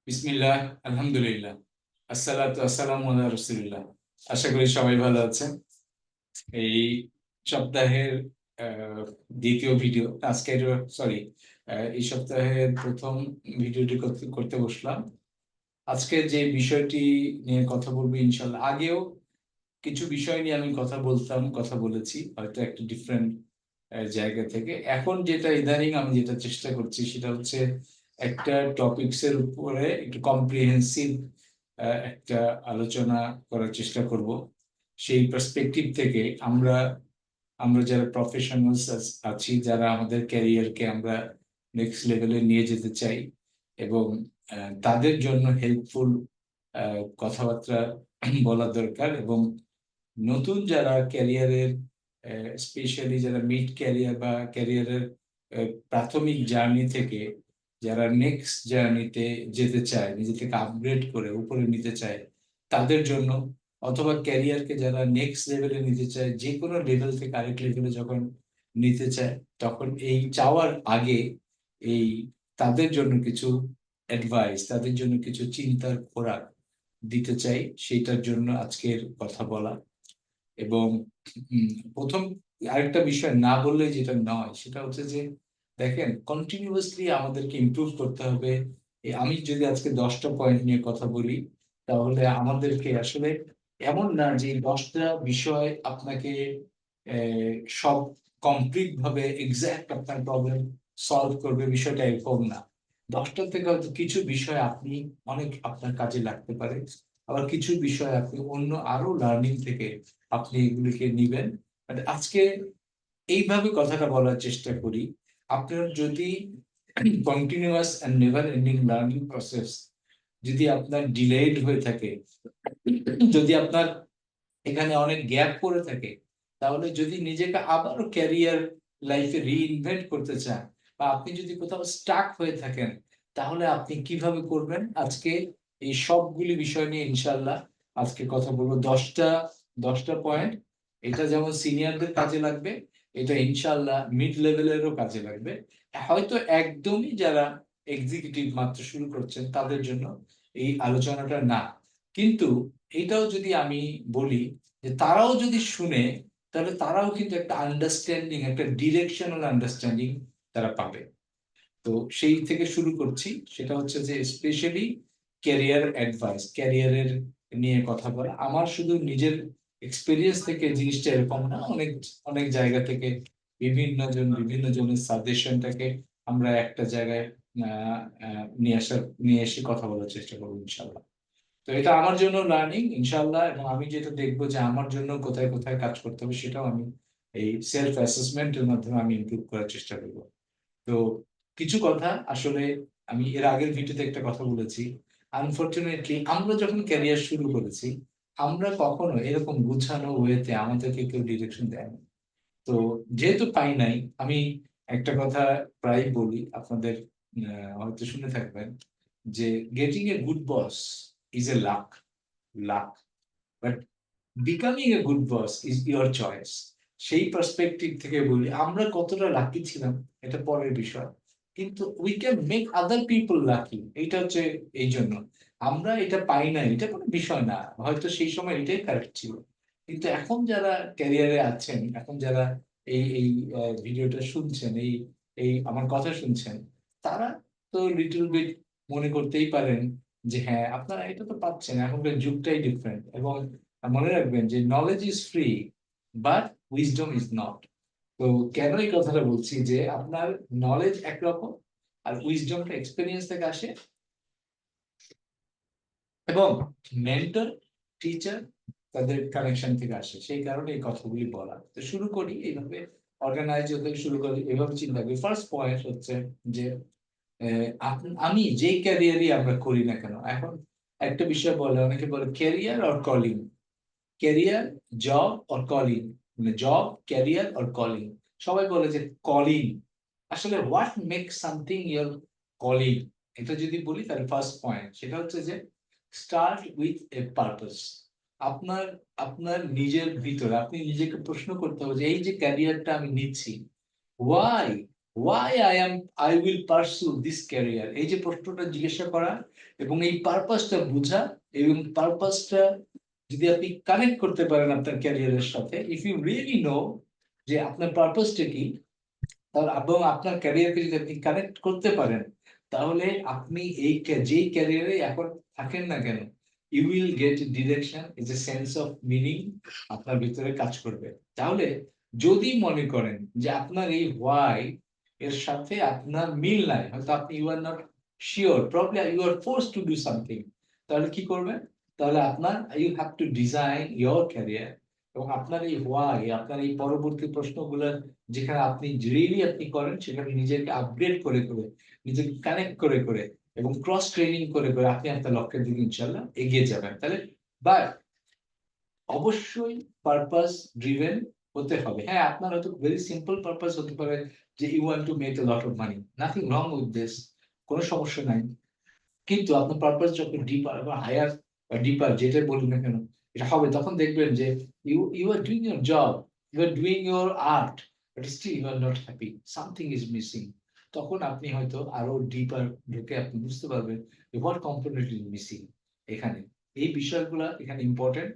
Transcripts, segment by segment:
বিসমিল্লাহ, আলহামদুলিল্লাহ, আসসালাতু আসসালামু আলা রাসূলিল্লাহ। আশা করি সবাই ভালো আছেন। এই সপ্তাহের আহ, দ্বিতীয় ভিডিও আজকের, সরি, এই সপ্তাহের প্রথম ভিডিওটি করতে করতে বসলাম। আজকে যে বিষয়টি নিয়ে কথা বলবো, ইনশাল্লাহ আগেও কিছু বিষয় নিয়ে আমি কথা বলেছি, হয়তো একটা ডিফারেন্ট জায়গা থেকে। এখন যেটা ইদানিং আমি যেটা চেষ্টা করছি সেটা হচ্ছে একটা টপিকস এর উপরে একটু কম্প্রিহেন্সিভ একটা আলোচনা করার চেষ্টা করব। সেই পার্সপেক্টিভ থেকে আমরা আমরা যারা প্রফেশনালস আছি, যারা আমাদের ক্যারিয়ারকে আমরা নেক্সট লেভেলে নিয়ে যেতে চাই, এবং তাদের জন্য হেল্পফুল কথাবার্তা বলা দরকার। এবং নতুন যারা ক্যারিয়ারের, স্পেশালি যারা মিড ক্যারিয়ার বা ক্যারিয়ারের প্রাথমিক জার্নি থেকে যারা নেক্সট জার্নিতে যেতে চায়, নিজেকে আপগ্রেড করে উপরে নিতে চায় তাদের জন্য, অথবা ক্যারিয়ারকে যারা নেক্সট লেভেলে নিতে চায়, যে কোনো লেভেল থেকে আরেক লেভেলে যখন নিতে চায়, তখন এই চাওয়ার আগে এই তাদের জন্য কিছু অ্যাডভাইস, তাদের জন্য কিছু চিন্তার খোরাক দিতে চাই। সেটার জন্য আজকের কথা বলা। এবং প্রথম আরেকটা বিষয় না বললে যেটা নয়, সেটা হচ্ছে যে দেখেন, কন্টিনিউয়াসলি আমাদেরকে ইমপ্রুভ করতে হবে। আমি যদি আজকে 10টা পয়েন্ট নিয়ে কথা বলি, তাহলে আমাদেরকে আসলে এমন না যে এই 10টা বিষয় আপনাকে সব কমপ্লিট ভাবে এক্সাক্ট আপনার প্রবলেম সলভ করবে, বিষয়টা এরকম না। 10টা থেকে হয়তো কিছু বিষয় আপনি অনেক আপনার কাজে লাগতে পারে, আবার কিছু বিষয় আপনি অন্য আরো লার্নিং থেকে আপনি এগুলিকে নিবেন। But আজকে এইভাবে কথাটা বলার চেষ্টা করি, আপনার যদি continuous and never ending learning process যদি আপনার ডিলেড হয়ে থাকে, যদি আপনার এখানে অনেক গ্যাপ পড়ে থাকে, তাহলে যদি নিজেকে আবারও ক্যারিয়ার লাইফে রিইনভেন্ট করতে চান, বা আপনি যদি কোথাও স্টাক হয়ে থাকেন, তাহলে আপনি কিভাবে করবেন, আজকে এই সবগুলি বিষয় নিয়ে ইনশাল্লাহ আজকে কথা বলবো। 10টা পয়েন্ট। এটা যেমন সিনিয়রদের কাজে লাগবে, এটা ইনশাল্লাহ মিড লেভেলেরও কাজে লাগবে। হয়তো একদমই যারা এক্সিকিউটিভ মাত্র শুরু করছেন তাদের জন্য এই আলোচনাটা না, কিন্তু এটাও যদি আমি বলি যে তারাও যদি শুনে, তাহলে তারাও কিন্তু একটা আন্ডারস্ট্যান্ডিং, একটা ডিরেকশনাল আন্ডারস্ট্যান্ডিং তারা পাবে। তো সেই থেকে শুরু করছি, সেটা হচ্ছে যে স্পেশালি ক্যারিয়ার অ্যাডভাইস, ক্যারিয়ারের নিয়ে কথা বলা। আমার শুধু নিজের এক্সপিরিয়েন্স থেকে জিনিসটা এরকম না, অনেক অনেক জায়গা থেকে বিভিন্ন জনের সাজেশনটাকে আমরা একটা জায়গায় নিয়ে এসে কথা বলার চেষ্টা করবো ইনশাল্লাহ। তো এটা আমার জন্য লার্নিং ইনশাল্লাহ, এবং আমি যেটা দেখবো যে আমার জন্য কোথায় কোথায় কাজ করতে হবে, সেটাও আমি এই সেলফ অ্যাসেসমেন্টের মাধ্যমে আমি ইমপ্রুভ করার চেষ্টা করবো। তো কিছু কথা আসলে আমি এর আগের ভিডিওতে একটা কথা বলেছি। আনফরচুনেটলি আমরা যখন ক্যারিয়ার শুরু করেছি, আমরা কখনো এরকম গুছানো ওয়েতে আমাদেরকে কেউ ডিরেকশন দেয়নি। তো যেহেতু পাই নাই, আমি একটা কথা প্রায় বলি আপনাদের, হয়তো শুনে থাকবেন, যে getting a good boss is a lakh, but becoming a good boss is your choice. সেই পার্সপেক্টিভ থেকে বলি, আমরা কতটা লাকি ছিলাম এটা পরের বিষয়, কিন্তু we can make other people lucky. এইটা হচ্ছে এই জন্য আমরা এটা পাই না, এটা কোনো বিষয় না, হয়তো সেই সময় এটাই কারেক্ট ছিল। কিন্তু এখন যারা ক্যারিয়ারে আছেন, এখন যারা এই এই ভিডিওটা শুনছেন, এই এই আমার কথা শুনছেন, তারা তো লিটল বিট মনে করতেই পারেন যে হ্যাঁ, আপনারা এটা তো পাচ্ছেন, এখনকার যুগটাই ডিফারেন্ট। এবং মনে রাখবেন যে knowledge is free, but wisdom is not. তো কেন এই কথাটা বলছি, যে আপনার নলেজ একরকম, আর উইজডমটা এক্সপেরিয়েন্স থেকে আসে, এবং মেন্টর, টিচার, তাদের কানেকশন থেকে আসে। সেই কারণে এই কথাগুলি বলা। তো শুরু করি এইভাবে, অর্গানাইজ হতে শুরু করি এভাবে চিন্তা করি। ফার্স্ট পয়েন্ট হচ্ছে যে আমি যেই ক্যারিয়ারই আমরা করি না কেন, এখন একটা বিষয় বলে, অনেকে বলে career or calling, career, job or calling, মানে জব, ক্যারিয়ার অর কলিং। সবাই বলে যে কলিং, আসলে what make something your calling, এটা যদি বলি তাহলে ফার্স্ট পয়েন্ট সেটা হচ্ছে যে স্টার্ট উইথ এ পারপাস। আপনার আপনার নিজের ভিতরে আপনি নিজেকে প্রশ্ন করতে হবে যে এই যে ক্যারিয়ারটা আমি নিচ্ছি, why, I will pursue this career, এই যে প্রশ্নটা জিজ্ঞাসা করা এবং এই পারপাসটা বোঝা, এবং পারপাসটা যদি আপনি কানেক্ট করতে পারেন আপনার ক্যারিয়ারের সাথে, ইফ ইউ রিয়েলি নো যে আপনার পারপাসটা কি, তাহলে এবং আপনার ক্যারিয়ারকে যদি আপনি কানেক্ট করতে পারেন, তাহলে আপনি এই যেই ক্যারিয়ারে এখন থাকেন না কেন, you will get direction, is a sense of meaning আপনার ভিতরে কাজ করবে। তাহলে যদি মনে করেন যে আপনার এই হোয়াই এর সাথে আপনার মিল নাই, হয়তো আপনি you are not sure, probably you are force to do something, তাহলে কি করবেন? তাহলে আপনার you have to design your career, এবং আপনার এই হোয়াই, আপনার এই পরবর্তী প্রশ্নগুলো যেখানে আপনি রিয়েলি আপনি করেন, সেখানে নিজেকে আপগ্রেড করে করে, নিজেকে কানেক্ট করে করে এবং ক্রস ট্রেনিং করে করে আপনি আপনার লক্ষ্যের দিকে ইনশাল্লাহ এগিয়ে যাবেন। তাহলে বাট অবশ্যই পারপাস ড্রিভেন হতে হবে। হ্যাঁ, আপনার হয়তো ভেরি সিম্পল পারপাস হতে পারে যে you want to make a lot of money, nothing wrong with this, কোনো সমস্যা নাই। কিন্তু আপনার পারপাস যখন ডিপার বা হায়ার বা ডিপার যেটাই বলি না কেন, এটা হবে, তখন দেখবেন যে you are doing your job, you are doing your art, but still you are not happy, something is missing. তখন আপনি হয়তো আরো ডিপার ঢুকে আপনি বুঝতে পারবেন যে হোয়াট কম্পোনেন্ট ইজ মিসিং এখানে। এই বিষয়গুলো এখানে ইম্পর্টেন্ট।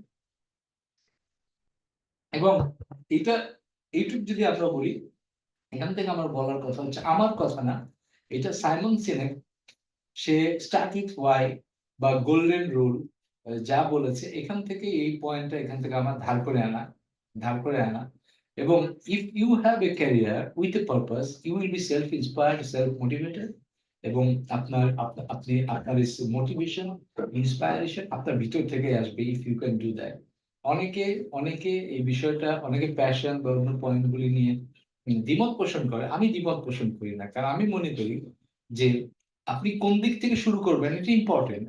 এবং এটা এইটুক যদি আমরা বলি, এখান থেকে আমার বলার কথা হচ্ছে, আমার কথা না, এটা সাইমন সিনেক, সে স্টার্ট উইথ ওয়াই বা গোল্ডেন রুল যা বলেছে, এখান থেকে এই পয়েন্টটা এখান থেকে আমার ধার করে আনা। এবং if you have a career with a purpose, you will be self inspired, self motivated, এবং আপনি আপনার মোটিভেশন, ইন্সপায়ারেশন আপনার ভিতর থেকে আসবে if you can do that. অনেকে অনেকে এই বিষয়টা, অনেকে প্যাশন বা অন্য পয়েন্টগুলি নিয়ে দ্বিমত পোষণ করে। আমি দ্বিমত পোষণ করি না, কারণ আমি মনে করি যে আপনি কোন দিক থেকে শুরু করবেন এটা ইম্পর্টেন্ট,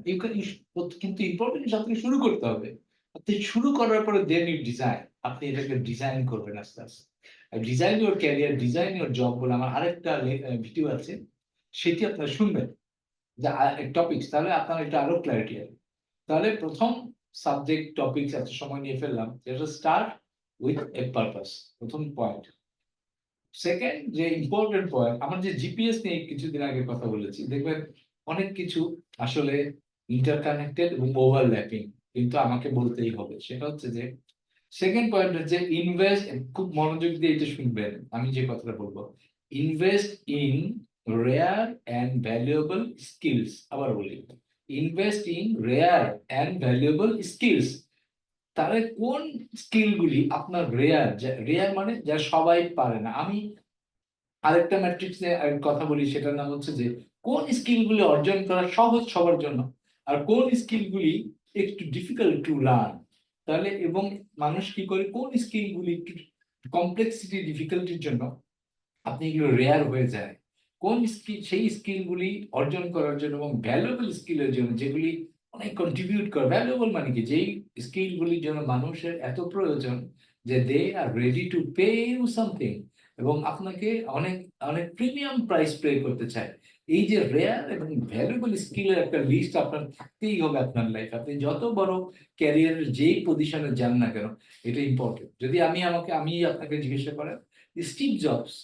কিন্তু ইম্পর্টেন্ট আপনাকে শুরু করতে হবে। আপনি শুরু করার পরে দেন ইউ ডিজাইন, আপনি এটাকে ডিজাইন করবেন আস্তে আস্তে। Design your career, design your job বলে আমার আরেকটা ভিডিও আছে, সেটি আপনারা শুনবেন, যে টপিকস, তাহলে আপনার এটা আরো ক্ল্যারিটি হবে। তাহলে প্রথম সাবজেক্ট টপিকস এত সময় নিয়ে ফেললাম, যেটা স্টার্ট উইথ এ পারপাস, প্রথম পয়েন্ট। সেকেন্ড যে ইম্পর্টেন্ট পয়েন্ট, আমার যে জিপিএস নিয়ে কিছুদিন আগে কথা বলেছি, দেখবেন অনেক কিছু আসলে ইন্টারকানেক্টেড এবং ওভারল্যাপিং, কিন্তু আমাকে বলতেই হবে, সেটা হচ্ছে যে সেকেন্ড পয়েন্ট হচ্ছে ইনভেস্ট, খুব মনোযোগ দিয়ে এটা শুনবেন আমি যে কথাটা বলবো, invest in rare and valuable skills. আবার বলি, invest in rare and valuable skills. তাহলে কোন স্কিলগুলি আপনার রেয়ার, রেয়ার মানে যা সবাই পারে না। আমি আরেকটা ম্যাট্রিক্স নিয়ে কথা বলি, সেটার নাম হচ্ছে যে কোন স্কিলগুলি অর্জন করা সহজ সবার জন্য, আর কোন স্কিলগুলি একটু ডিফিকাল্ট টু লার্ন। তাহলে এবং মানুষ কি করে, কোন স্কিলগুলি একটু কমপ্লেক্সিটি ডিফিকাল্টির জন্য আপনি এগুলো রেয়ার হয়ে যায়, কোন স্কিল, সেই স্কিলগুলি অর্জন করার জন্য এবং ভ্যালুয়েবল স্কিলের জন্য, যেগুলি অনেক কন্ট্রিবিউট করে। ভ্যালুয়েবল মানে কি, যেই স্কিলগুলির জন্য মানুষের এত প্রয়োজন যে they are ready to pay you something, এবং আপনাকে অনেক অনেক প্রিমিয়াম প্রাইস পে করতে চায়। এই যে রেয়ার এবং ভ্যালুয়েবল স্কিলের একটা লিস্ট আপনার থাকতেই হবে আপনার লাইফ, আপনি যত বড় ক্যারিয়ারের যেই পজিশনে যান না কেন, এটা ইম্পর্টেন্ট। যদি আমি আপনাকে জিজ্ঞাসা করেন, স্টিভ জবস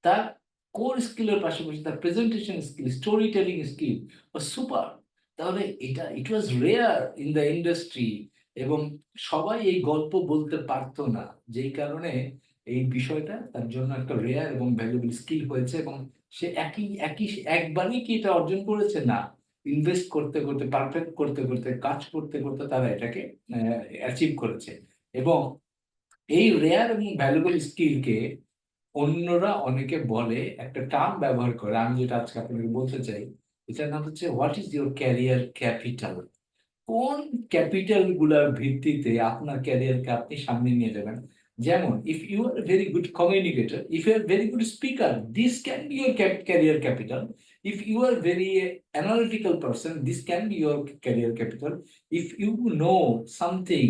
তার কোর স্কিলের পাশাপাশি তার presentation skill, story telling skill super. তাহলে এটা ইট ওয়াজ রেয়ার ইন দ্য ইন্ডাস্ট্রি, এবং সবাই এই গল্প বলতে পারতো না, যেই কারণে এই বিষয়টা তার জন্য একটা রেয়ার এবং ভ্যালুয়েবল স্কিল হয়েছে। এবং সে একই একই একবারই কি এটা অর্জন করেছে না, ইনভেস্ট করতে করতে, পারফেক্ট করতে করতে, কাজ করতে করতে তারা এটাকে অ্যাচিভ করেছে। এবং এই রেয়ার এবং ভ্যালুয়েবল স্কিলকে অন্যরা অনেকে বলে, একটা টার্ম ব্যবহার করে, আমি যেটা আজকে আপনাকে বলতে চাই, এটার নাম হচ্ছে what is your career capital. কোন ক্যাপিটাল গুলার ভিত্তিতে আপনার ক্যারিয়ারকে আপনি সামনে নিয়ে যাবেন। যেমন if you are very good communicator, if you are very good speaker, this can be your career capital. If you are very analytical person, this can be your career capital. If you know something,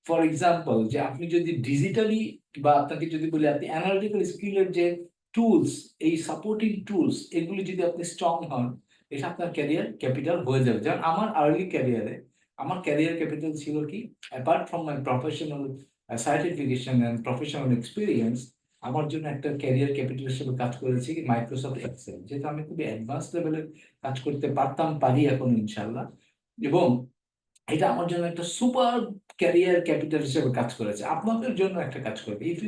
for example, যে আপনি যদি digitally, বা আপনাকে যদি বলি আপনি analytical স্কিলের যে টুলস, এই সাপোর্টিং টুলস, এগুলি যদি আপনি স্ট্রং হন, এটা আপনার ক্যারিয়ার ক্যাপিটাল হয়ে যাবে। যেমন আমার আর্লি ক্যারিয়ারে আমার ক্যারিয়ার ক্যাপিটাল ছিল কি, apart from my professional certification and professional experience, আমার জন্য একটা ক্যারিয়ার ক্যাপিটাল হিসেবে কাজ করেছি মাইক্রোসফট এক্সেল, যেহেতু আমি খুবই অ্যাডভান্স লেভেলের কাজ করতে পারি এখন ইনশাল্লাহ। এবং এটা আমার জন্য একটা সুপার ক্যারিয়ার ক্যাপিটাল হিসেবে কাজ করেছে, আপনাদের জন্য একটা কাজ করবে। If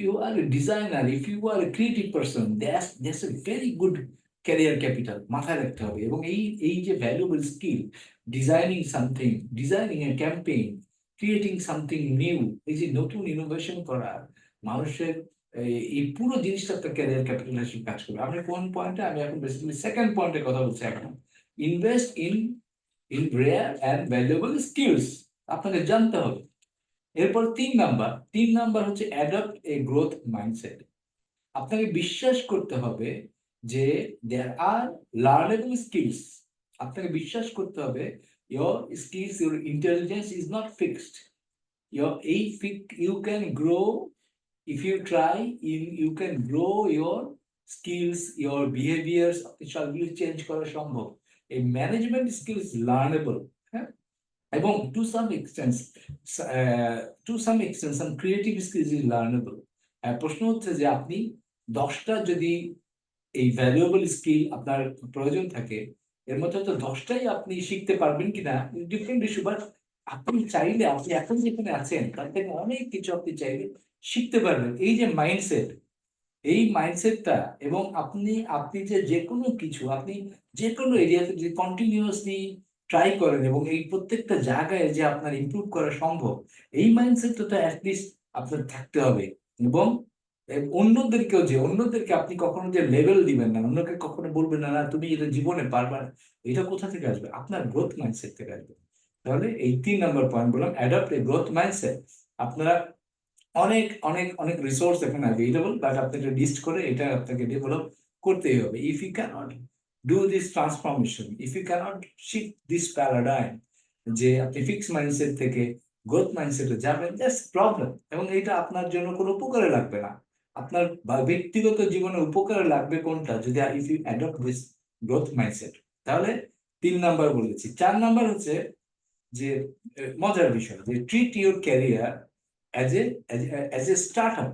you are a designer, if you are a creative person, that's a very good career capital, মাথায় রাখতে হবে। এবং এই যে valuable skill, designing something, designing a campaign, creating something new, এই যে নতুন ইনোভেশন করা মানুষের, এই পুরো জিনিসটা একটা ক্যারিয়ার ক্যাপিটাল হিসেবে কাজ করবে। আমি কোন পয়েন্টে, আমি এখন বেসিক্যালি সেকেন্ড পয়েন্টে কথা বলছি এখন। Invest in rare and valuable skills, আপনাকে জানতে হবে। এরপর 3 নাম্বার হচ্ছে অ্যাডপ্ট এ গ্রোথ মাইন্ডসেট। আপনাকে বিশ্বাস করতে হবে যে দেয়ার আর লার্নেবল স্কিলস। আপনাকে বিশ্বাস করতে হবে your skills, your intelligence is not fixed. You can grow if you try, you can grow your skills, your behaviors, সবগুলো চেঞ্জ করা সম্ভব। এই ম্যানেজমেন্ট স্কিলস লার্নেবল, হ্যাঁ। এবং to some extent some creative skills is learnable. প্রশ্ন হচ্ছে যে আপনি 10টা যদি এই ভ্যালুয়েবল স্কিল আপনার প্রয়োজন থাকে, এর মধ্যে তো 10টাই আপনি শিখতে পারবেন কিনা ডিফারেন্ট ইস্যু। বাট আপনি চাইলে, আপনি এখন যেখানে আছেন তার থেকে অনেক কিছু আপনি চাইলে শিখতে পারবেন। এই যে মাইন্ডসেট, এই মাইন্ডসেটটা, এবং আপনি আপনি যে কোনো কিছু, আপনি যে কোনো এরিয়াতে যদি কন্টিনিউয়াসলি ট্রাই করেন এবং এই প্রত্যেকটা জায়গায় যে আপনার ইমপ্রুভ করা সম্ভব, এই মাইন্ডসেটটা তো অ্যাটলিস্ট আপনার থাকতে হবে। এবং অন্যদেরকে আপনি কখনো যে লেভেল দিবেন না, অন্যকে কখনো বলবেন না, না তুমি এটা জীবনে পারবে না, এটা কোথা থেকে আসবে? আপনার গ্রোথ মাইন্ডসেট থেকে আসবে। তাহলে এই 3 নাম্বার পয়েন্ট বললাম, অ্যাডপ্ট এ গ্রোথ মাইন্ডসেট। আপনারা অনেক অনেক অনেক রিসোর্স এখানে অ্যাভেলেবল, বাট আপনাকে লিস্ট করে এটা আপনাকে ডেভেলপ করতেই হবে। If you can't do this transformation, if you can't shift this paradigm, যে আপনি ফিক্স মাইন্ডসেট থেকে গ্রোথ মাইন্ডসেটে যাবেন, দ্যাটস প্রবলেম। এবং এটা আপনার জন্য কোনো উপকারে লাগবে না। আপনার ব্যক্তিগত জীবনে উপকারে লাগবে কোনটা? যদি if you adopt this growth mindset. তাহলে 3 নাম্বার বলেছি। 4 নাম্বার হচ্ছে যে মজার বিষয়, যে treat your career as a as a startup.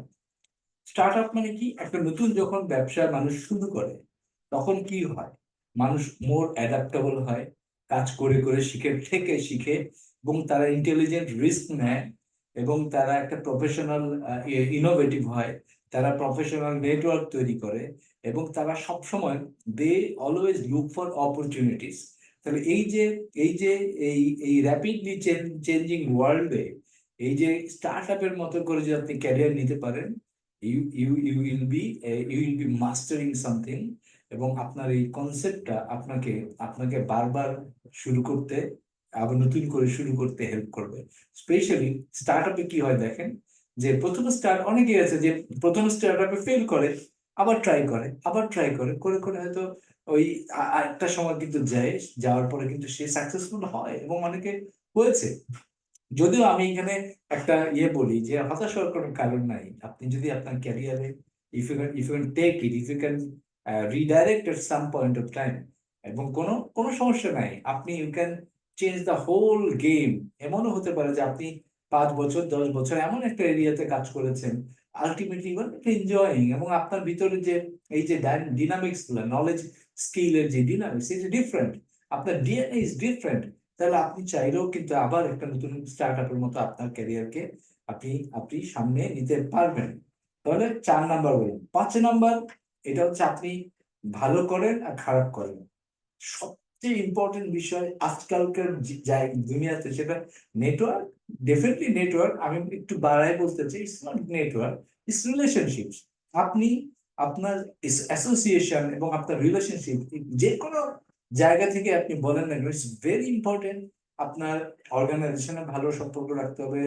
Startup মানে কি? একটা নতুন যখন ব্যবসা মানুষ শুরু করে, তখন কি হয়? মানুষ মোর অ্যাডাপ্টেবল হয়, কাজ করে করে শিখে, এবং তারা ইন্টেলিজেন্ট রিস্ক নেয়, এবং তারা একটা প্রফেশনাল ইনোভেটিভ হয়, তারা প্রফেশনাল নেটওয়ার্ক তৈরি করে, এবং তারা সবসময় they always look for opportunities. তাহলে এই যে এই র্যাপিডলি চেঞ্জিং ওয়ার্ল্ডে, এই যে স্টার্টআপের মতো করে যদি আপনি ক্যারিয়ার নিতে পারেন, you will be mastering something. এবং আপনার এই কনসেপ্টটা আপনাকে বারবার শুরু করতে, আবার নতুন করে শুরু করতে হেল্প করবে। স্পেশালি স্টার্টআপে কি হয় দেখেন, যে অনেকেই আছে যে প্রথম স্টার্টআপে ফেল করে, আবার ট্রাই করে, করে করে হয়তো ওই একটা সময় কিন্তু যাওয়ার পরে কিন্তু সে সাকসেসফুল হয়, এবং অনেকে হয়েছে। যদিও আমি এখানে একটা বলি যে হতাশ হওয়ার কোনো কারণ নাই। আপনি যদি আপনার ক্যারিয়ারে, if you can take it, if you can redirect at some point of time, এবং কোনো সমস্যা নাই, আপনি you can change the whole game. এমনও হতে পারে যে আপনি 5 বছর 10 বছর এমন একটা এরিয়াতে কাজ করেছেন, আলটিমেটলি এনজয়িং, এবং আপনার ভিতরে যে এই যে ডিনামিক্স গুলো, নলেজ স্কিলের যে ডিনামিক্স ইজ ডিফারেন্ট, আপনার ডিএনএ ইজ ডিফারেন্ট। তাহলে আপনি চাইলেও কিন্তু আবার একটা নতুন স্টার্টআপের মতো আপনার ক্যারিয়ারকে আপনি আপনি সামনে নিতে পারবেন। তাহলে 4 নাম্বার বলুন। 5 নাম্বার, এটা হচ্ছে আপনি ভালো করেন আর খারাপ করেন। সবচেয়ে ইম্পর্টেন্ট বিষয় আজকালকার দুনিয়াতে, সেটা নেটওয়ার্ক। ডেফিনেটলি নেটওয়ার্ক, আমি একটু বাড়াই বলতে চাই, it's not network, it's relationships. আপনি আপনার অ্যাসোসিয়েশন এবং আপনার রিলেশনশিপ, যে কোনো জায়গা থেকে আপনি বলেন না, ইটস ভেরি ইম্পর্টেন্ট। আপনার অর্গানাইজেশনে ভালো সম্পর্ক রাখতে হবে,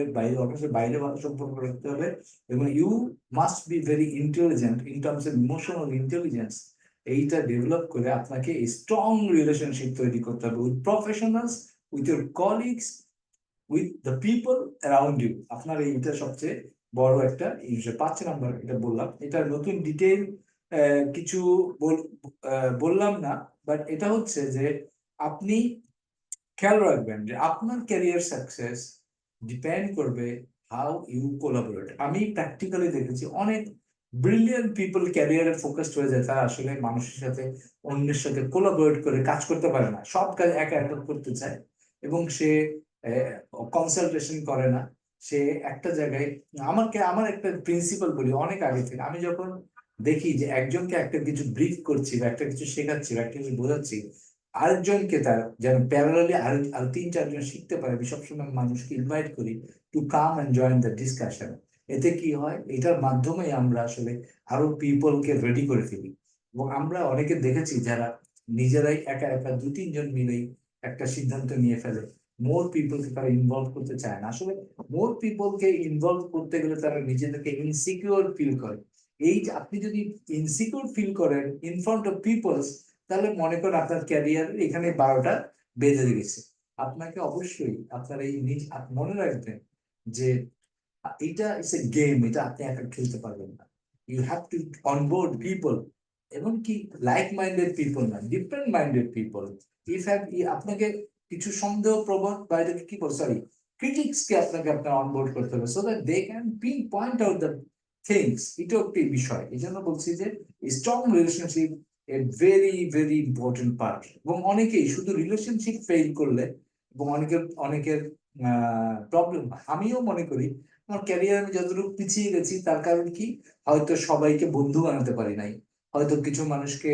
অফিসের বাইরে ভালো সম্পর্ক রাখতে হবে, এবং you must be very intelligent in terms of emotional intelligence. এইটা ডেভেলপ করে আপনাকে স্ট্রং রিলেশনশিপ তৈরি করতে হবে with professionals, with your colleagues, with the people around you. আপনার এইটা সবচেয়ে বড় একটা ইস্যু। 5 নাম্বার এটা বললাম, এটা নতুন ডিটেইল কিছু বললাম না, বাট এটা হচ্ছে যে আপনি খেয়াল রাখবেন যে আপনার ক্যারিয়ার সাকসেস ডিপেন্ড করবে হাউ ইউ কোলাবোরেট। আমি প্র্যাকটিক্যালি দেখেছি অনেক ব্রিলিয়ান্ট পিপল ক্যারিয়ারে ফোকাসড হয়ে যায়, তারা আসলে মানুষের সাথে, অন্যের সাথে কোলাবোরেট করে কাজ করতে পারে না, সব কাজ একা একা করতে চায় এবং সে কনসালটেশন করে না। সে একটা জায়গায়, আমার একটা প্রিন্সিপাল বলি অনেক আগে থেকে, আমি যখন দেখি যে একজনকে একটা কিছু ব্রিফ করছি বা একটা কিছু শেখাচ্ছি বা একটা কিছু বোঝাচ্ছি, আরেকজনকে তার যেন প্যারালালি আর 3-4 জন শিখতে পারে, আমি সবসময় মানুষকে ইনভাইট করি to come and join the discussion. এতে কি হয়, এটার মাধ্যমে আমরা আসলে আরো পিপলকে রেডি করে ফেলি। এবং আমরা অনেকে দেখেছি যারা নিজেরাই একা একা 2-3 জন মিলেই একটা সিদ্ধান্ত নিয়ে ফেলে, মোর পিপলকে তারা ইনভলভ করতে চায় না। আসলে মোর পিপলকে ইনভলভ করতে গেলে তারা নিজেদেরকে ইনসিকিউর ফিল করে। এই যে আপনি যদি ইনসিকিউর ফিল করেন ইন ফ্রন্ট অফ পিপলস, তাহলে মনে করেন আপনার ক্যারিয়ার এখানে 12টা বেজে গেছে। আপনাকে অবশ্যই আপনার এই মনে রাখবেন যে এটা ইটস এ গেম, এটা আপনি একা খেলতে পারবেন না। You have to onboard people, এবং কি লাইক মাইন্ডেড পিপল না, ডিফারেন্ট মাইন্ডেড পিপল। আপনাকে কিছু সন্দেহ প্রবণ বা এটাকে কি বল, সরি, ক্রিটিক্স কে আপনাকে আপনার অনবোর্ড করতে হবে, so that they can pinpoint out the things. এটাও একটি বিষয়, এই জন্য বলছি যে strong relationship a very very important part. এবং অনেকেই শুধু রিলেশনশিপ ফেল করলে, এবং অনেকের প্রবলেম হয়, আমিও মনে করি আমার ক্যারিয়ার আমি যতটুকু পিছিয়ে গেছি তার কারণ কি, হয়তো সবাইকে বন্ধু বানাতে পারি নাই, হয়তো কিছু মানুষকে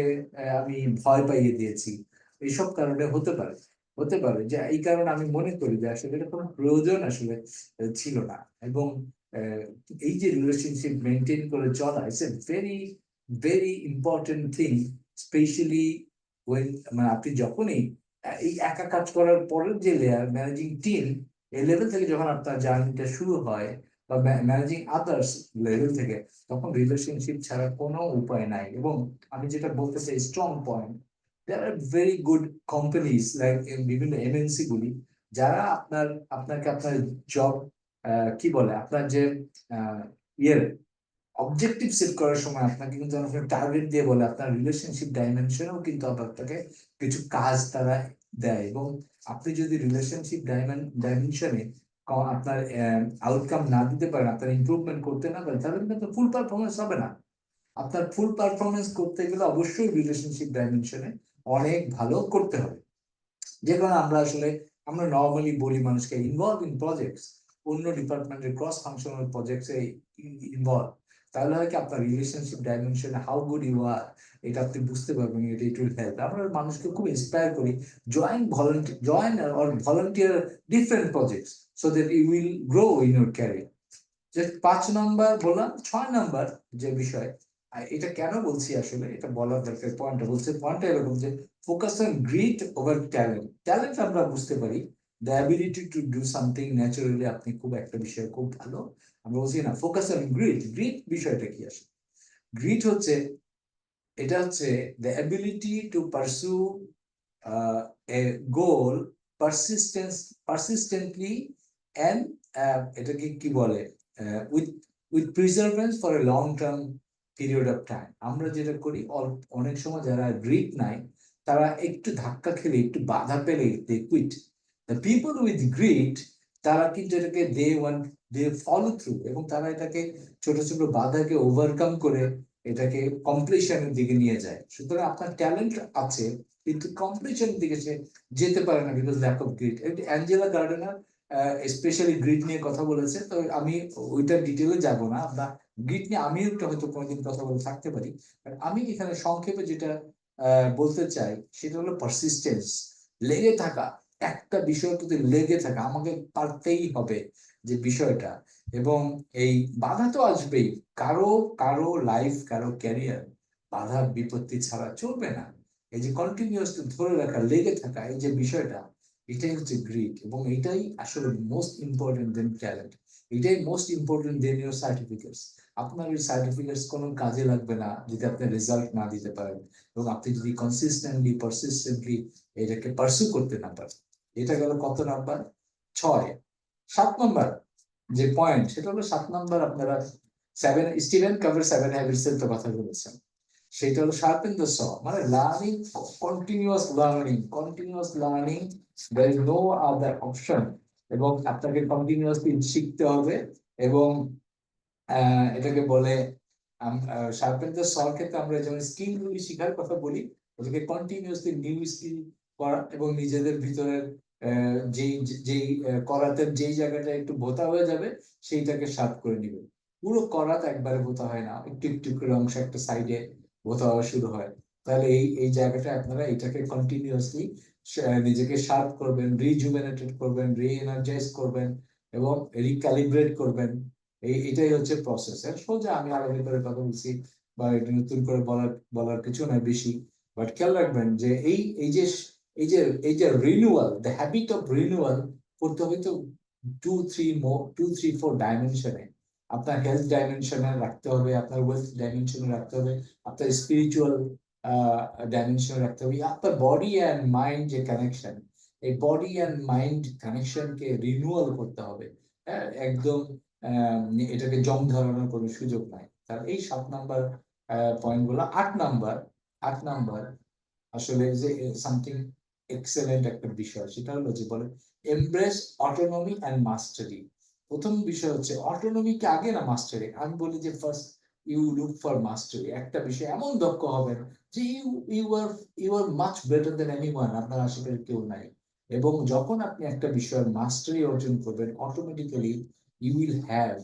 আমি ভয় পাইয়ে দিয়েছি, এইসব কারণে হতে পারে যে এই কারণে আমি মনে করি যে আসলে এটা কোনো প্রয়োজন আসলে ছিল না। এবং আহ, এই যে রিলেশনশিপ মেনটেন করে চলা it's a very very important thing, specially when, মানে আপনি যখনই এই একা কাজ করার পরের যে লেয়ার ম্যানেজিং টিম, এই লেভেল থেকে যখন আপনার জার্নিটা শুরু হয়, বা ম্যানেজিং আদার্স লেভেল থেকে, তখন রিলেশনশিপ ছাড়া কোনো উপায় নাই। এবং আমি যেটা বলতে চাই strong point, there are very good companies like বিভিন্ন এমএনসি গুলি, যারা আপনাকে আপনার জব, কি বলে, আপনার যে আহ, ইয়ের অবজেক্টিভ সেট করার সময় আপনাকে কিন্তু অনেক টার্গেট দিয়ে বলে, আপনার রিলেশনশিপ ডাইমেনশনেও কিন্তু আপনাকে কিছু কাজ তারা দেয়। এবং আপনি যদি রিলেশনশিপ ডাইমেনশনে আপনার আউটকাম না দিতে পারেন, আপনার ইমপ্রুভমেন্ট করতে না পারেন, তাহলে কিন্তু ফুল পারফরমেন্স হবে না। আপনার ফুল পারফরমেন্স করতে গেলে অবশ্যই রিলেশনশিপ ডাইমেনশনে অনেক ভালো করতে হবে। যে কারণে আমরা নর্মালি বলি মানুষকে ইনভলভ ইন প্রজেক্টস, অন্য ডিপার্টমেন্টের ক্রস ফাংশনাল প্রজেক্টসে ইনভলভ। তাহলে হয় কি, আপনার রিলেশনশিপ ডাইমেনশনে হাউ গুড ইউ আর, এটা আপনি বুঝতে পারবেন, এটা ইট উইল হেল্প। আমরা মানুষকে খুব ইন্সপায়ার করি, join or volunteer different projects so that you will grow in your career. যে 5 নম্বর বললাম, 6 নম্বর যে বিষয়, এটা কেন বলছি আসলে, এটা বলার দরকার, পয়েন্টটা এরকম যে focus on grit over talent. Talent আমরা বুঝতে পারি, the ability to do something naturally, আপনি খুব একটা বিষয় খুব ভালো, আমরা বলছি না, ফোকাস অন গ্রিট। গ্রিট বিষয়টা কি আসে, গ্রিট হচ্ছে, এটা হচ্ছে the ability to pursue a goal persistently and, এটাকে কি বলে, with with perseverance for a long term period of time. আমরা যেটা করি, অনেক সময় যারা গ্রিট নাই, তারা একটু ধাক্কা খেলে, একটু বাধা পেলে they quit. The people with grit, তারা কিন্তু এটাকে দে ফলো থ্রু, এবং তারা এটাকে ছোট ছোট বাধাকে ওভারকাম করে এটাকে কমপ্লিশনের দিকে নিয়ে যায়। সুতরাং আপনার ট্যালেন্ট আছে, কিন্তু কমপ্লিশনের দিকে সে যেতে পারে না, because lack of grit. Angela Gardener specially grit নিয়ে কথা বলেছে, তো আমি ওইটার ডিটেলে যাব না। আমরা গ্রিড নিয়ে আমিও একটা হয়তো কোনোদিন কথা বলে থাকতে পারি, আমি এখানে সংক্ষেপে যেটা বলতে চাই সেটা হলো পারসিস্টেন্স, লেগে থাকা, একটা বিষয়ের প্রতি লেগে থাকা, আমাকে পারতেই হবে যে বিষয়টা। এবং এই বাধা তো আসবেই, কারো কারো লাইফ, কারো ক্যারিয়ার বাধা বিপত্তি ছাড়া চলবে না। এই যে কন্টিনিউয়াসলি ধরে রাখা, লেগে থাকা, এই যে বিষয়টা, এটাই হচ্ছে গ্রিড। এবং এটাই আসলে মোস্ট ইম্পর্টেন্ট দেন ট্যালেন্ট, এটাই most important then your certificates. আপনার এই সার্টিফিকেটস কোনো কাজে লাগবে না যদি আপনি রেজাল্ট না দিতে পারেন, এবং আপনি যদি কনসিস্টেন্টলি পারসিস্টেন্টলি এটাকে পারসু করতে না পারেন। এটা গেল কত নাম্বার, 6। 7 নম্বর যে পয়েন্ট, সেটা হলো 7 নম্বর, আপনারা স্টিভেন কাভের 7 হ্যাবিটস এর তো কথা বলেছেন, সেটা হলো শার্পেন দ্য স, মানে learning, continuous learning, there is no other option. এবং আপনাকে কন্টিনিউয়াসলি শিখতে হবে, এবং এটাকে বলে শার্পেন দ্য স ক্ষেত্রে আমরা যেমন স্কিল গুলি শেখার কথা বলি, ওটাকে কন্টিনিউসলি নিউ স্কিল করা এবং নিজেদের ভিতরের যেই যেই করাতে যেই জায়গাটা একটু ভোতা হয়ে যাবে সেইটাকে শার্প করে নিবে। পুরো করাত একবারে ভোতা হয় না, একটু একটু করে অংশ একটা সাইডে ভোতা হওয়া শুরু হয়। তাহলে এই এই জায়গাটা আপনারা এটাকে কন্টিনিউসলি নিজেকে শার্প করবেন, রিজুভেনেটেড করবেন, রি এনার্জাইজ করবেন এবং রিক্যালিব্রেট করবেন। এটাই হচ্ছে প্রসেস। সোজা আমি আলাদা করে কথা বলছি বা এটা নতুন করে বলার বলার কিছু নয় বেশি। বাট খেয়াল রাখবেন যে এই যে renewal, the habit of renewal করতে হবে তো 2, 3, 4 ডাইমেনশনে। আপনার হেলথ ডাইমেনশনে রাখতে হবে, আপনার ওয়েলথ ডাইমেনশনে রাখতে হবে, আপনার স্পিরিচুয়াল ডাইমেনশনে রাখতে হবে, আপনার বডি অ্যান্ড মাইন্ড যে কানেকশন, এই বডি অ্যান্ড মাইন্ড কানেকশনকে রিনিউয়াল করতে হবে। হ্যাঁ, একদম এটাকে জং ধরানোর কোনো সুযোগ নাই। তার এই 7 নাম্বার পয়েন্ট গুলো। 8 নাম্বার আসলে যে সামথিং এক্সেলেন্ট একটা বিষয়, সেটা হলো যে বলে এমব্রেস অটোনমি অ্যান্ড মাস্টারি। প্রথম বিষয় হচ্ছে অটোনমিকে আগে না মাস্টারি। আমি বলি যে ফার্স্ট ইউ লুক ফর মাস্টারি। একটা বিষয় এমন দক্ষ হবেন যে you are much better than anyone, আপনার আশেপাশে কেউ নাই। এবং যখন আপনি একটা বিষয়ের মাস্টারি অর্জন করবেন, automatically you will have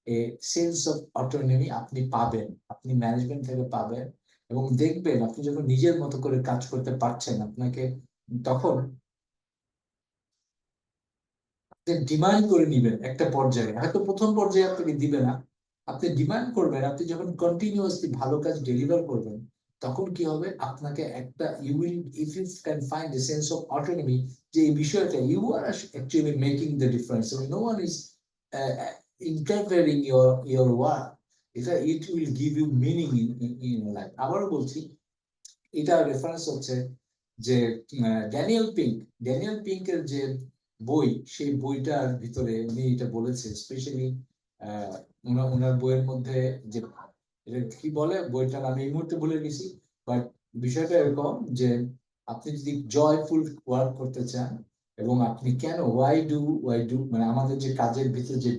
a sense of autonomy আপনি পাবেন, আপনি ম্যানেজমেন্ট থেকে পাবেন। এবং দেখবেন আপনি যখন নিজের মতো করে কাজ করতে পারছেন, আপনাকে তখন ডিমান্ড করে নিবেন একটা পর্যায়ে। হয়তো প্রথম পর্যায়ে আপনাকে দিবে না, আপনি ডিমান্ড করবেন। আপনি যখন কন্টিনিউয়াসলি ভালো কাজ ডেলিভার করবেন, তখন কি হবে, আপনাকে একটা you will, if you can find a sense of autonomy, যে এই বিষয়টা you are actually making the difference, no one is interfering your work, এটা it will give you meaning in life. আবারও বলছি, এটা রেফারেন্স হচ্ছে যে ড্যানিয়েল পিঙ্কের যে বই, সেই বইটার ভিতরে উনি এটা বলেছে স্পেশালি। ওনার বইয়ের মধ্যে যে এটা কি বলে বইটার আমি এই মুহূর্তে বলে গেছি, বাট বিষয়টা এরকম যে আপনি যদি জয়ফুল ওয়ার্ক করতে চান, এবং আপনি কেন ওয়াই ডু মানে আমাদের যে কাজের ভিতরে যে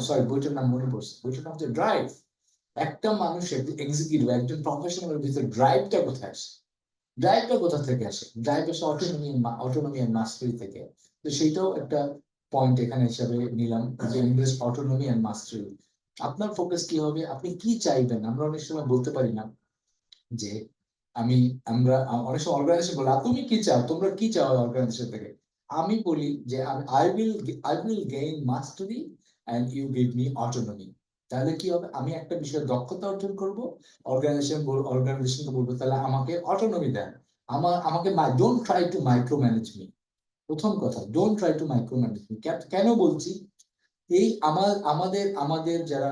সরি বইটার নাম মনে পড়ছে, বইটার নাম হচ্ছে ড্রাইভ। একটা মানুষের এক্সিকিউটিভ, একজন প্রফেশনালের ভিতরে ড্রাইভটা কোথায় আসে? ড্রাইভটা কোথা থেকে আসে? ড্রাইভ আসে অটোনমি এন্ড মাস্টারি থেকে। তো সেইটাও একটা পয়েন্ট এখানে হিসাবে নিলাম, যে ইংলিশ অটোনমি এন্ড মাস্টারি। আপনার ফোকাস কি হবে, আপনি কি চাইবেন? আমরা অনেক সময় বলতে পারি না যে অনেক সময় অর্গানাইজেশন বলে তুমি কি চাও, তোমরা কি চাও অর্গানাইজেশন থেকে। আমি বলি যে I will gain mastery and you give me autonomy. তাহলে কি হবে, আমি একটা বিষয়ে দক্ষতা অর্জন করব, অর্গানাইজেশনকে বলবো তাহলে আমাকে অটোনমি দেন। আমাকে don't try to micro manage me. প্রথম কথা, don't try to micro manage me. কেন বলছি, এই আমাদের আমাদের যারা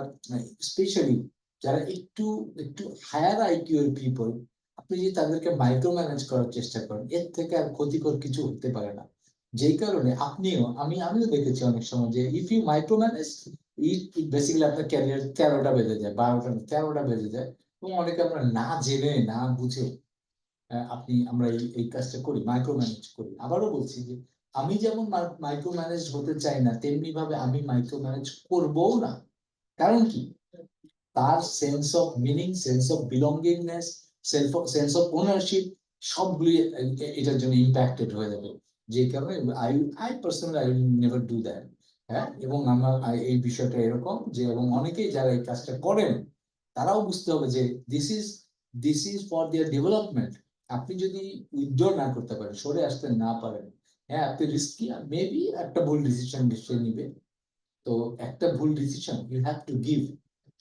স্পেশালি যারা একটু একটু হায়ার আইকিউ এর পিপল, আপনি যদি তাদেরকে মাইক্রো ম্যানেজ করার চেষ্টা করেন, এর থেকে আর ক্ষতিকর কিছু হতে পারে না। যেই কারণে আমিও দেখেছি অনেক সময় যে if you micro manage, basically আপনার ক্যারিয়ার 13টা বেজে যায়, 12টা 13টা বেজে যায়। এবং অনেকে আমরা না জেনে না বুঝে আমরা এই কাজটা করি, মাইক্রো ম্যানেজ করি। আবারও বলছি যে আমি যেমন মাইক্রো ম্যানেজ হতে চাই না, তেমনি ভাবে আমি মাইক্রো ম্যানেজ করবও না। কারণ কি, তার sense of meaning, sense of belongingness, sense of ownership সবগুলি এটার জন্য ইম্প্যাক্টেড হয়ে যাবে। যে কারণে I personally I will never do that. হ্যাঁ, এবং আমার এই বিষয়টা এরকম যে, এবং অনেকেই যারা এই কাজটা করেন তারাও বুঝতে হবে যে this is for their development. আপনি যদি উইথড্র না করতে পারেন, সরে আসতে না পারেন, হ্যাঁ আপনি রিস্কি, মেবি একটা ভুল ডিসিশন নিশ্চয়ই নিবে। তো একটা ভুল decision you have to give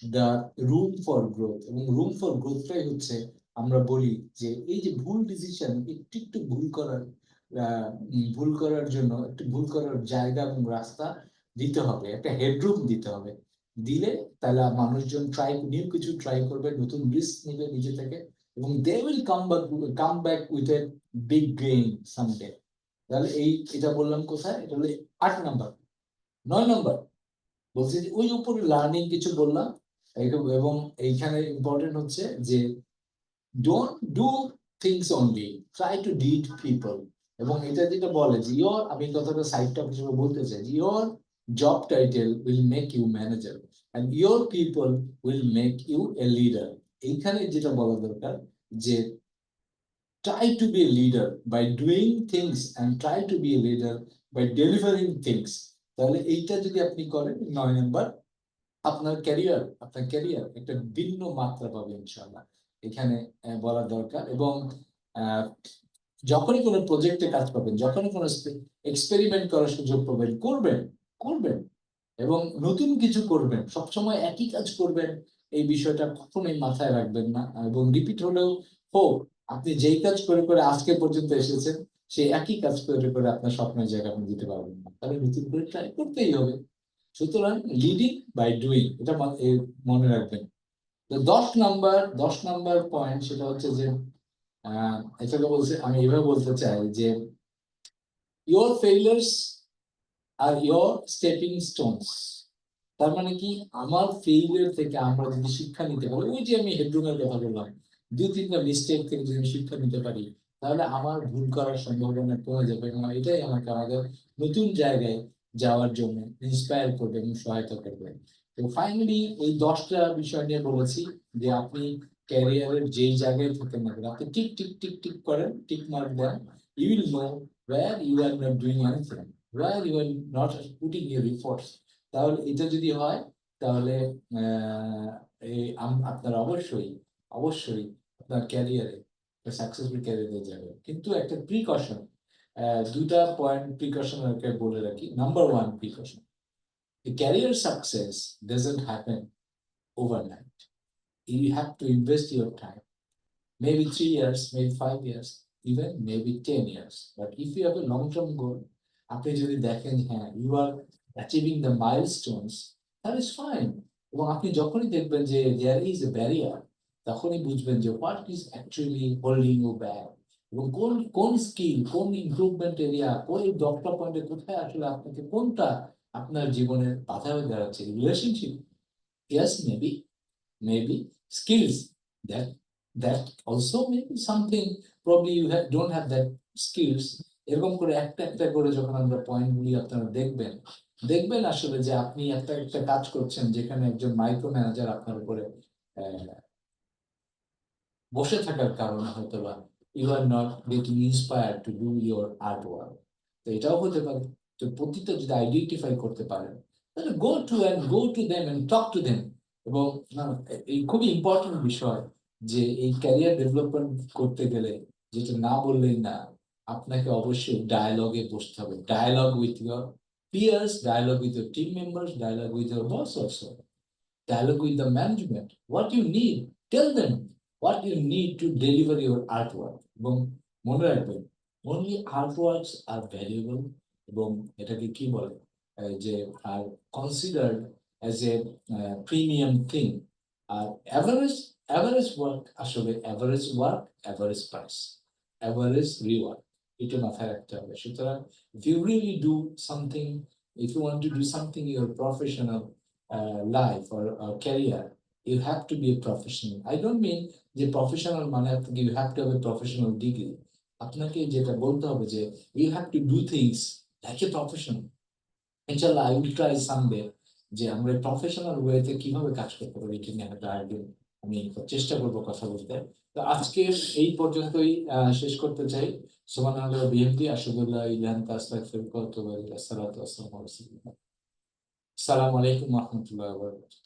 the room for growth. এবং রুম ফর গ্রোথটাই হচ্ছে আমরা বলি যে এই যে ভুল ডিসিশন, একটু একটু ভুল করার জন্য একটু ভুল করার জায়গা এবং রাস্তা দিতে হবে, একটা হেডরুম দিতে হবে। দিলে তাহলে মানুষজন নিউ কিছু ট্রাই করবে, নতুন রিস্ক নিবে নিজে থেকে, এবং they will come back with a big gain someday. তাহলে এটা বললাম কোথায়, এটা হলো 8 নাম্বার। 9 নাম্বার বলছি যে ওই উপরে লার্নিং কিছু বললাম, এবং এইখানে ইম্পর্টেন্ট হচ্ছে যে don't do things only, try to lead people. এবং এটা যেটা বলে যে আমি কথাটা সাইড টপ হিসেবে বলতে চাই, your job title will make you manager. and your people will make you a leader. এইখানে যেটা বলা দরকার যে try to be a leader by doing things and try to be a leader by delivering things. তাহলে এইটা যদি আপনি করেন 9 নাম্বার, আপনার ক্যারিয়ার একটা ভিন্ন মাত্রা পাবে ইনশাআল্লাহ, এখানে বলা দরকার। এবং যখনই কোনো প্রজেক্টে কাজ পাবেন, যখনই কোনো এক্সপেরিমেন্ট করার সুযোগ পাবেন, করবেন এবং নতুন কিছু করবেন। সবসময় একই কাজ করবেন এই বিষয়টা কখনোই মাথায় রাখবেন না। এবং রিপিট হলেও হোক, আপনি যেই কাজ করে করে আজকে পর্যন্ত এসেছেন, সেই একই কাজ করে করে আপনার স্বপ্নের জায়গা আপনি দিতে পারবেন না, তাহলে নতুন করে ট্রাই করতেই হবে। সুতরাং লিডিং বাই ডুইং, এটা মনে রাখবেন। তো 10 নাম্বার পয়েন্ট সেটা হচ্ছে যে এটাকে বলছে, আমি এভাবে বলতে চাই যে your failures are your stepping stones. তার মানে কি, আমার ফেইলিয়ার থেকে আমরা যদি শিক্ষা নিতে পারি, ওই যে আমি হেডরুমের কথা বললাম, 2-3টা মিস্টেক থেকে যদি শিক্ষা নিতে পারি, তাহলে আমার ভুল করার সম্ভাবনা কমে যাবে এবং এটাই আমাকে আমাদের নতুন জায়গায় যাওয়ার জন্য ইন্সপায়ার করবে এবং সহায়তা করবে। তো ফাইনালি এই 10টা বিষয় নিয়ে বলেছি যে আপনি ক্যারিয়ারের যেই জায়গায় থাকেন না কেন, আপনি টিক টিক টিক টিক করেন, টিক মার্ক দেন, you will know where you are not doing anything, where you are not putting your efforts. তাহলে এটা যদি হয়, তাহলে আপনারা অবশ্যই আপনার ক্যারিয়ারে সাকসেসফুল ক্যারিয়ারে যাবে। কিন্তু একটা প্রিকশন, 2টা পয়েন্ট প্রিকশন বলে রাখি। Number 1 precaution, the career success doesn't happen overnight. You have to invest your time, maybe 3 years, maybe 5 years, even maybe 10 years. But if you have a long-term goal, আপনি যদি দেখেন হ্যাঁ you are achieving the milestones, that is fine. এবং আপনি যখনই দেখবেন যে there is a barrier, তখনই বুঝবেন যে what is actually holding you back, এবং কোন স্কিল, কোন ইমপ্রুভমেন্ট এরিয়া, কোন ডক্টর পয়েন্টে কোথায় আসলে আপনাকে কোনটা আপনার জীবনের বাধা হয়ে দাঁড়াচ্ছে। Relationship, yes, maybe skills, that also may be something, probably you don't have that skills. এরকম করে একটা করে যখন আমরা পয়েন্টগুলি আপনারা দেখবেন আসলে যে আপনি একটা কাজ করছেন যেখানে একজন মাইক্রো ম্যানেজার আপনার উপরে বসে থাকার কারণে হয়তো বা you are not getting inspired to do your artwork. তো এটাও হতে পারে। তো প্রতিটা যদি আইডেন্টিফাই করতে পারেন, তাহলে go to them and talk to them. এবং এই খুবই ইম্পর্টেন্ট বিষয় যে এই ক্যারিয়ার ডেভেলপমেন্ট করতে গেলে যেটা না বললেই না, আপনাকে অবশ্যই ডায়ালগে বসতে হবে। Dialogue with your peers, dialogue with your team members, dialogue with your boss also, dialogue with the management. What you need, tell them what you need to deliver your artwork. এবং মনে রাখবেন, only artworks are valuable এবং এটাকে কি বলে যে are considered as a premium thing. R average work আসলে average work, average price, average reward, এটা মাথায় রাখতে হবে। সুতরাং if you really do something, if you want to do something in your professional life or career, you have to be a professional. I don't mean যে professional মানে you have to have a professional degree. আপনাকে যেটা বলতে হবে যে you have to do things like a professional. ইনশাআল্লাহ I will try someday যে আমরা প্রফেশনাল ওয়েতে কিভাবে কাজ করতে পারি এটা নিয়ে একটা আইডিয়া আমি চেষ্টা করব কথা বলতে। তো আজকে এই পর্যন্তই শেষ করতে চাই। সুবহানাল্লাহ বিহামদি, আশহাদুল্লাহ ইলাহা ইল্লা আস্তাগফিরুকা ওয়া আতুবু ইলাইহি। আসসালাতু ওয়াসসালামু আলাইকুম ওয়া রাহমাতুল্লাহি ওয়া বারাকাতুহু।